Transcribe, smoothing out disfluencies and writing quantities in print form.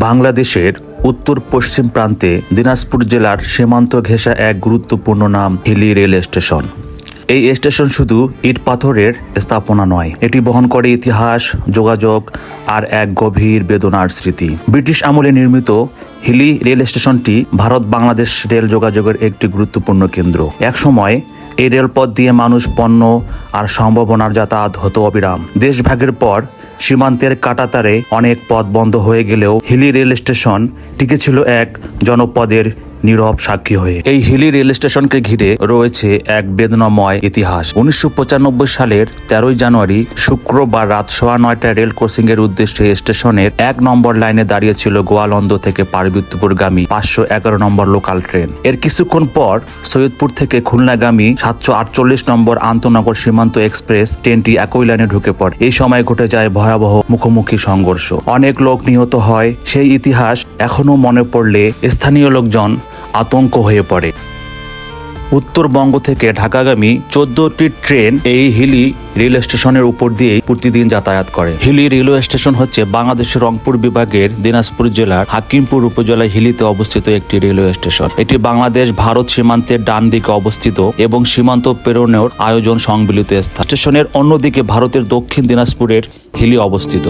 বাংলাদেশের উত্তর পশ্চিম প্রান্তে দিনাজপুর জেলার সীমান্ত ঘেঁষা এক গুরুত্বপূর্ণ নাম হিলি রেল স্টেশন। এই স্টেশন শুধু ইট পাথরের স্থাপনা নয়, এটি বহন করে ইতিহাস, যোগাযোগ আর এক গভীর বেদনার স্মৃতি। ব্রিটিশ আমলে নির্মিত হিলি রেল স্টেশনটি ভারত বাংলাদেশ রেল যোগাযোগের একটি গুরুত্বপূর্ণ কেন্দ্র। একসময় এই রেলপথ দিয়ে মানুষ, পণ্য আর সম্ভাবনার যাতায়াত হতো অবিরাম। দেশভাগের পর সীমান্তের কাঁটাতারে অনেক পথ বন্ধ হয়ে গেলেও হিলি রেল স্টেশন টিকেছিল এক জনপদের নীরব সাক্ষী হয়ে। এই হিলি রেল স্টেশনকে ঘিরে রয়েছে এক বেদনাময় ইতিহাস। 1995 সালের 13 জানুয়ারি শুক্রবার রাত 9:15 রেল ক্রসিং এর উদ্দেশ্যে স্টেশনের 1 নম্বর লাইনে দাঁড়িয়েছিল গোয়ালন্দ থেকে পার্বতীপুরগামী 511 নম্বর লোকাল ট্রেন। এর কিছুক্ষণ পর সৈয়দপুর থেকে খুলনাগামী 748 নম্বর আন্তনগর সীমান্ত এক্সপ্রেস ট্রেনটি একই লাইনে ঢুকে পড়ে। এই সময় ঘটে যায় ভয়াবহ মুখোমুখি সংঘর্ষ, অনেক লোক নিহত হয়। সেই ইতিহাস এখনো মনে পড়লে স্থানীয় লোকজন আতঙ্ক হয়ে পড়ে। উত্তরবঙ্গ থেকে ঢাকাগামী 14টি ট্রেন এই হিলি রেল স্টেশনের উপর দিয়ে প্রতিদিন যাতায়াত করে। হিলি রেলওয়ে স্টেশন হচ্ছে বাংলাদেশের রংপুর বিভাগের দিনাজপুর জেলার হাকিমপুর উপজেলায় হিলিতে অবস্থিত একটি রেলওয়ে স্টেশন। এটি বাংলাদেশ ভারত সীমান্তের ডান দিকে অবস্থিত এবং সীমান্ত পেরোনোর আয়োজন সংবলিত স্থান। স্টেশনের অন্যদিকে ভারতের দক্ষিণ দিনাজপুরের হিলি অবস্থিত।